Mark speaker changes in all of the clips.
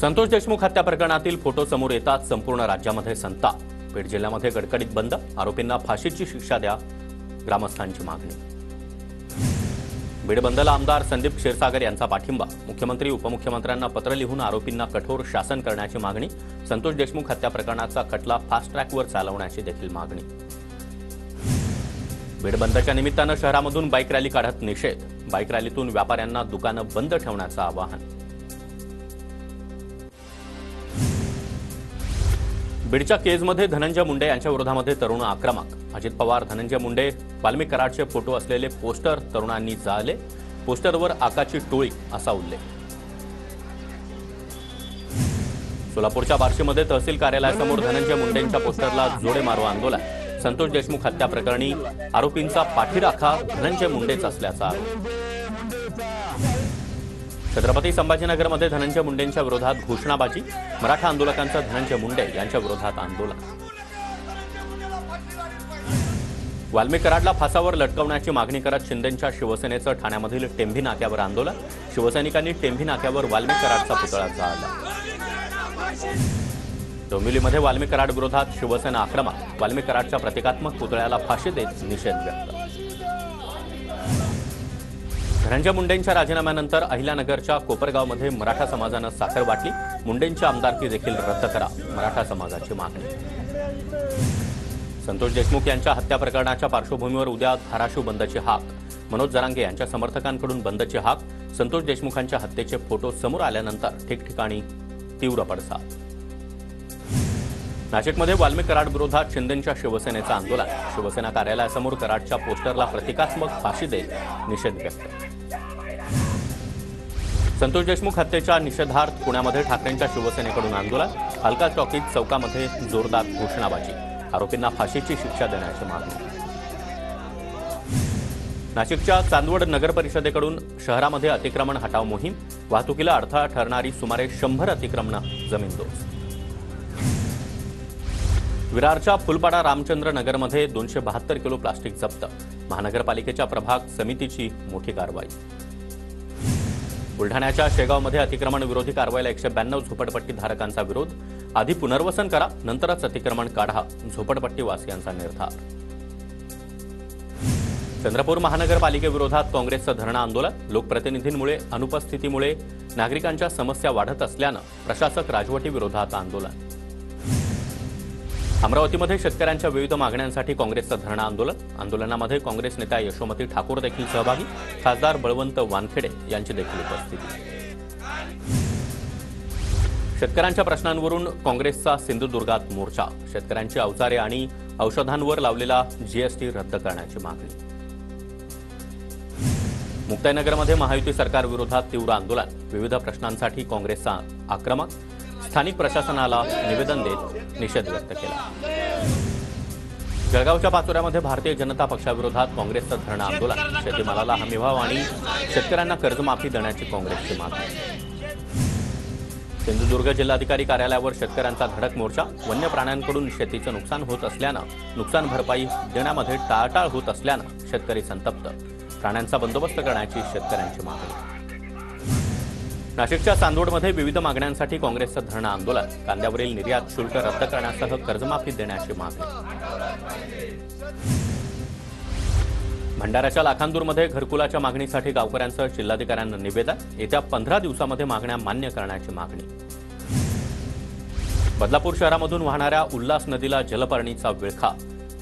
Speaker 1: संतोष देशमुख हत्या प्रकरणातील फोटो समोर येताच संपूर्ण राज्यामध्ये संताप। बीड जिल्ह्यामध्ये कडकडीत बंद, आरोपींना फाशीची शिक्षा द्या, ग्रामस्थांची मागणी। बीड बंदला आमदार संदीप क्षीरसागर यांचा पाठिंबा, मुख्यमंत्री उपमुख्यमंत्र्यांना पत्र लिहून आरोपींना कठोर शासन करण्याची मागणी। संतोष देशमुख हत्या प्रकरणाचा खटला फास्ट ट्रॅकवर चालवण्याची देखील मागणी। बीड बंदच्या निमित्तानं शहरामधून बाईक रॅली काढत निषेध, बाईक रॅलीतून व्यापाऱ्यांना दुकानं बंद ठेवण्याचं आवाहन। बीडच्या केजमध्ये धनंजय मुंडे यांच्या विरोधामध्ये तरुण आक्रमक, अजित पवार, धनंजय मुंडे, वाल्मिक कराडचे फोटो असलेले पोस्टर तरुणांनी जाळले, पोस्टरवर आकाची टोळी असा उल्लेख। सोलापूरच्या बार्शीमध्ये तहसील कार्यालयासमोर धनंजय मुंडेंच्या पोस्टरला जोडे मारो आंदोलन। संतोष देशमुख हत्या प्रकरणी आरोपींचा पाठीराखा धनंजय मुंडेच असल्याचा आरोप। छत्रपती संभाजीनगरमध्ये धनंजय मुंडेंच्या विरोधात घोषणाबाजी, मराठा आंदोलकांचं धनंजय मुंडे यांच्या विरोधात आंदोलन। वाल्मिक कराडला फासावर लटकवण्याची मागणी करत शिंदेंच्या शिवसेनेचं ठाण्यामधील टेंभी नाक्यावर आंदोलन। शिवसैनिकांनी टेंभी नाक्यावर वाल्मिक कराडचा पुतळा जाळला। डोंबिवलीमध्ये वाल्मिक कराड विरोधात शिवसेना आक्रमक, वाल्मिक कराडच्या प्रतिकात्मक पुतळ्याला फाशी देत निषेध व्यक्त। धनंजय मुंडेंच्या राजीनाम्यानंतर अहिल्यानगरच्या कोपरगावमध्ये मराठा समाजानं साखर वाटली, मुंडेंची आमदारकी देखील रद्द करा, मराठा समाजाची मागणी। संतोष देशमुख यांच्या हत्या प्रकरणाच्या पार्श्वभूमीवर उद्या धाराशिव बंदची हाक, मनोज जरांगे यांच्या समर्थकांकडून बंदची हाक। संतोष देशमुखांच्या हत्येचे फोटो समोर आल्यानंतर ठिकठिकाणी तीव्र पडसाद। नाशिकमध्ये वाल्मिक कराड विरोधात शिंदेंच्या शिवसेनेचं आंदोलन, शिवसेना कार्यालयासमोर कराडच्या पोस्टरला प्रतिकात्मक फाशी देत निषेध व्यक्त। संतोष देशमुख हत्येच्या निषेधार्थ पुण्यामध्ये ठाकरेंच्या शिवसेनेकडून आंदोलन, हलका चौकीत चौकामध्ये जोरदार घोषणाबाजी, आरोपींना फाशीची शिक्षा देण्याची मागणी। नाशिकच्या चांदवड नगर परिषदेकडून शहरामध्ये अतिक्रमण हटाव मोहीम, वाहतुकीला अडथळा ठरणारी सुमारे 100 अतिक्रमणं जमीनदोस्त। विरारच्या फुलपाडा रामचंद्र नगरमध्ये 272 किलो प्लास्टिक जप्त, महानगरपालिकेच्या प्रभाग समितीची मोठी कारवाई। बुलढाण्याच्या शेगावमध्ये अतिक्रमण विरोधी कारवाईला 192 झोपडपट्टी धारकांचा विरोध, आधी पुनर्वसन करा नंतरच अतिक्रमण काढा, झोपडपट्टी वासियांचा निर्धार। चंद्रपूर महानगरपालिकेविरोधात काँग्रेसचं धरणं आंदोलन, लोकप्रतिनिधींमुळे अनुपस्थितीमुळे नागरिकांच्या समस्या वाढत असल्यानं प्रशासक राजवटीविरोधात आंदोलन। अमरावतीमध्ये शेतकऱ्यांच्या विविध मागण्यांसाठी काँग्रेसचं धरणं आंदोलन, आंदोलनामध्ये काँग्रेस नेत्या यशोमती ठाकूर देखील सहभागी, खासदार बळवंत वानखेडे यांची देखील उपस्थिती। शेतकऱ्यांच्या प्रश्नांवरून काँग्रेसचा सिंधुदुर्गात मोर्चा, शेतकऱ्यांची अवजारे आणि औषधांवर लावलेला जीएसटी रद्द करण्याची मागणी। मुक्ताईनगरमध्ये महायुती सरकारविरोधात तीव्र आंदोलन, विविध प्रश्नांसाठी काँग्रेसचा आक्रमक, स्थानिक प्रशासनाला निवेदन देत निषेध व्यक्त केला। जळगावच्या पाचोऱ्यामध्ये भारतीय जनता पक्षाविरोधात काँग्रेसचं धरणं आंदोलन, शेतीमालाला हमीभाव आणि शेतकऱ्यांना कर्जमाफी देण्याची काँग्रेसची मागणी। सिंधुदुर्ग जिल्हाधिकारी कार्यालयावर शेतकऱ्यांचा धडक मोर्चा, वन्य प्राण्यांकडून शेतीचं नुकसान होत असल्यानं नुकसान भरपाई देण्यामध्ये टाळाटाळ होत असल्यानं शेतकरी संतप्त, प्राण्यांचा बंदोबस्त करण्याची शेतकऱ्यांची मागणी। नाशिकच्या चांदवडमध्ये विविध मागण्यांसाठी काँग्रेसचं धरणं आंदोलन, कांद्यावरील निर्यात शुल्क रद्द करण्यासह कर्जमाफी देण्याची मागणी। भंडाऱ्याच्या लाखांदूरमध्ये घरकुलाच्या मागणीसाठी गावकऱ्यांचं जिल्हाधिकाऱ्यांना निवेदन, येत्या 15 दिवसामध्ये मागण्या मान्य करण्याची मागणी। बदलापूर शहरामधून वाहणाऱ्या उल्हास नदीला जलपर्णीचा विळखा,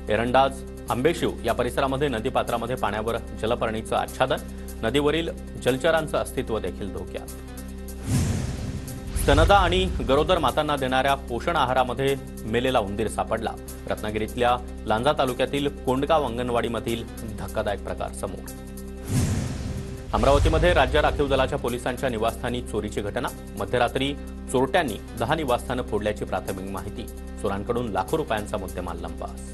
Speaker 1: एरंडाज, आंबेशिव या परिसरामध्ये नदीपात्रामध्ये पाण्यावर जलपर्णीचं आच्छादन, नदीवरील जलचरांचं अस्तित्व देखील धोक्यात। स्तनदा आणि गरोदर मातांना देणाऱ्या पोषण आहारामध्ये मेलेला उंदीर सापडला, रत्नागिरीतल्या लांजा तालुक्यातील कोंडगाव अंगणवाडीमधील धक्कादायक प्रकार समोर। अमरावतीमध्ये राज्य राखीव दलाच्या पोलिसांच्या निवासस्थानी चोरीची घटना, मध्यरात्री चोरट्यांनी 10 निवासस्थानं फोडल्याची प्राथमिक माहिती, चोरांकडून लाखो रुपयांचा मुद्देमाल लंपास।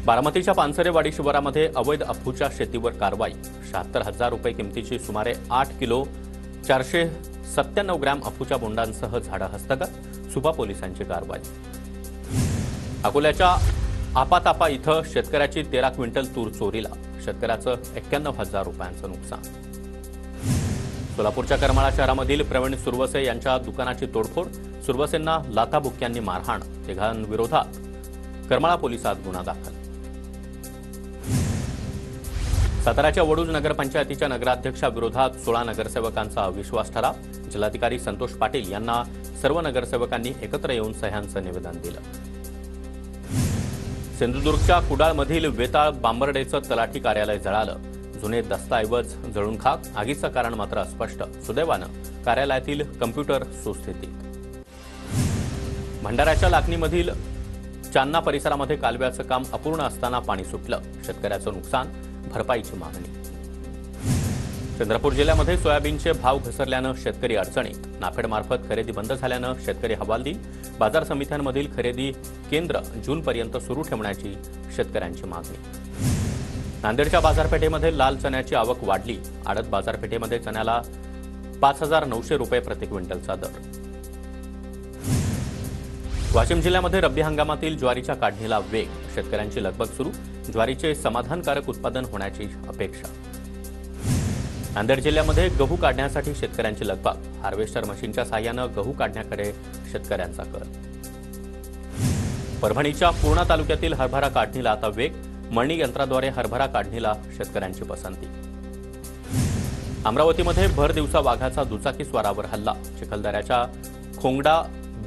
Speaker 1: बारामतीच्या पानसरेवाडी शिवारामध्ये अवैध अफूच्या शेतीवर कारवाई, 76,000 रुपये किमतीची सुमारे 8 किलो 497 ग्रॅम अफूच्या बोंडांसह झाडं हस्तगत, सुपा पोलिसांची कारवाई। अकोल्याच्या आपातापा इथं शेतकऱ्याची 13 क्विंटल तूर चोरीला, शेतकऱ्याचं 91,000 रुपयांचं नुकसान। सोलापूरच्या करमाळा शहरामधील प्रवीण सुरवसे यांच्या दुकानाची तोडफोड, सुरवसेंना लाथाबुक्क्यांनी मारहाण, तिघांविरोधात करमाळा पोलिसात गुन्हा दाखल. साताऱ्याच्या वडूज नगरपंचायतीच्या नगराध्यक्षाविरोधात 16 नगरसेवकांचा अविश्वास ठराव. जिल्हाधिकारी संतोष पाटील यांना सर्व नगरसेवकांनी एकत्र येऊन सह्यांचं निवेदन दिलं. सिंधुदुर्गच्या कुडाळमधील वेताळ बांबर्डेचं तलाठी कार्यालय जळालं. जुने दस्तऐवज जळून खाक, आगीचं कारण मात्र अस्पष्ट. सुदैवानं कार्यालयातील कम्प्युटर सुस्थितीत. भंडाऱ्याच्या लाखनीमधील चांदना परिसरामध्ये कालव्याचं काम अपूर्ण असताना पाणी सुटलं. शेतकऱ्याचं नुकसान, भरपाईची मागणी. चंद्रपूर जिल्ह्यामध्ये सोयाबीनचे भाव घसरल्यानं शेतकरी अडचणीत. नाफेडमार्फत खरेदी बंद झाल्यानं शेतकरी हवालदिल. बाजार समित्यांमधील खरेदी केंद्र जूनपर्यंत सुरू ठेवण्याची शेतकऱ्यांची मागणी. नांदेडच्या बाजारपेठेमध्ये लाल चण्याची आवक वाढली. आडत बाजारपेठेमध्ये चण्याला 5,900 रुपये प्रति क्विंटलचा दर. वाशिम जिल्ह्यामध्ये रब्बी हंगामातील ज्वारीच्या काढणीला वेग. शेतकऱ्यांची लगबग सुरू. ज्वारीचे समाधानकारक उत्पादन होण्याची अपेक्षा. नांदेड जिल्ह्यामध्ये गहू काढण्यासाठी शेतकऱ्यांची लगबग. हार्वेस्टर मशीनच्या साहाय्यानं गहू काढण्याकडे शेतकऱ्यांचा कल. परभणीच्या पूर्णा तालुक्यातील हरभरा काढणीला आता वेग. मळणी यंत्राद्वारे हरभरा काढणीला शेतकऱ्यांची पसंती. अमरावतीमध्ये भर दिवसा वाघाचा दुचाकी स्वारावर हल्ला. चिखलदऱ्याच्या खोंगडा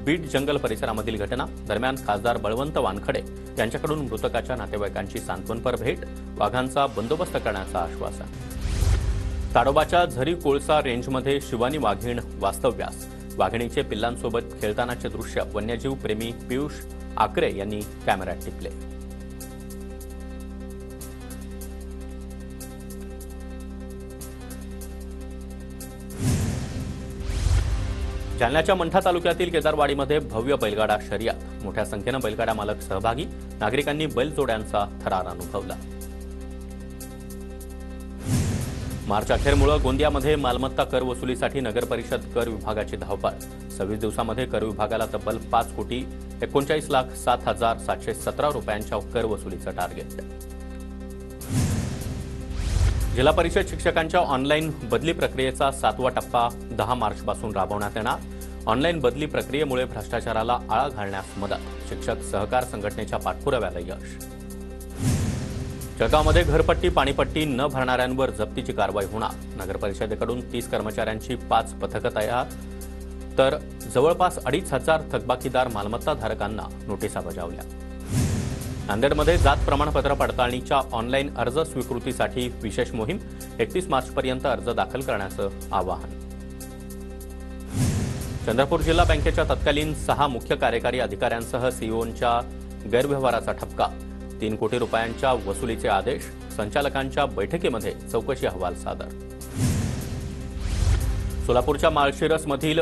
Speaker 1: बीट जंगल परिसरामधील घटना. दरम्यान खासदार बळवंत वानखडे यांच्याकडून मृतकाच्या नातेवाईकांची सांत्वनपर भेट. वाघांचा बंदोबस्त करण्याचं आश्वासन. ताडोबाच्या झरी कोळसा रेंजमध्ये शिवानी वाघीण वास्तव्यास. वाघिणीचे पिल्लांसोबत खेळतानाचे दृश्य वन्यजीव प्रेमी पियुष आकरे यांनी कॅमेऱ्यात टिपले. जालन्याच्या मंठा तालुक्यातील केदारवाडीमध्ये भव्य बैलगाडा शर्यत. मोठ्या संख्येनं बैलगाडा मालक सहभागी. नागरिकांनी बैलजोड्यांचा थरार अनुभवला. मार्च अखेरमुळे गोंदियामध्ये मालमत्ता कर वसुलीसाठी नगरपरिषद कर विभागाची धावपळ. 26 दिवसामध्ये कर विभागाला तब्बल 5,39,07,717 रुपयांच्या कर वसुलीचं टार्गेट. जिल्हा परिषद शिक्षकांच्या ऑनलाईन बदली प्रक्रियेचा 7वा टप्पा 10 मार्चपासून राबवण्यात येणार. ऑनलाईन बदली प्रक्रियेमुळे भ्रष्टाचाराला आळा घालण्यास मदत. शिक्षक सहकार संघटनेच्या पाठपुराव्याला यश. जळगावमध्ये घरपट्टी पाणीपट्टी न भरणाऱ्यांवर जप्तीची कारवाई होणार. नगरपरिषदेकडून 30 कर्मचाऱ्यांची 5 पथकं तयार. तर जवळपास 2,500 थकबाकीदार मालमत्ताधारकांना नोटिसा बजावल्या. नांदेडमध्ये जात प्रमाणपत्र पडताळणीच्या ऑनलाईन अर्ज स्वीकृतीसाठी विशेष मोहीम. 31 मार्चपर्यंत अर्ज दाखल करण्याचं आवाहन. चंद्रपूर जिल्हा बँकेच्या तत्कालीन 6 मुख्य कार्यकारी अधिकाऱ्यांसह सीईओंच्या गैरव्यवहाराचा ठपका. 3 कोटी रुपयांच्या वसुलीचे आदेश. संचालकांच्या बैठकीमध्ये चौकशी अहवाल सादर. सोलापूरच्या माळशिरसमधील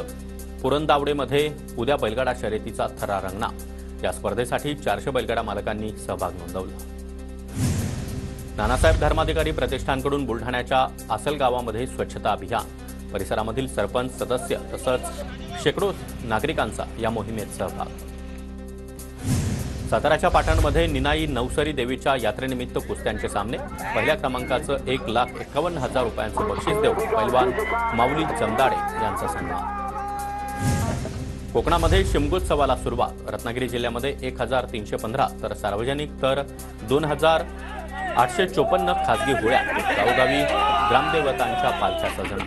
Speaker 1: पुरंदावडेमध्ये उद्या बैलगाडा शर्यतीचा थरार रंगणार. या स्पर्धेसाठी 400 बैलगाडा मालकांनी सहभाग नोंदवला. नानासाहेब धर्माधिकारी प्रतिष्ठानकडून बुलढाण्याच्या आसल गावामध्ये स्वच्छता अभियान. परिसरामधील सरपंच, सदस्य तसंच शेकडो नागरिकांचा या मोहिमेत सहभाग. साताऱ्याच्या पाटणमध्ये निनाई नवसरी देवीच्या यात्रेनिमित्त कुस्त्यांचे सामने. पहिल्या क्रमांकाचं 1,51,000 रुपयांचं बक्षीस देऊन पैलवान माऊली जमदाडे यांचा सन्मान. कोकणामध्ये शिमगोत्सवाला सुरुवात. रत्नागिरी जिल्ह्यामध्ये 1,315 तर सार्वजनिक तर 2,854 खासगी होळ्या. गावोगावी ग्रामदेवतांच्या पालख्या सजणार.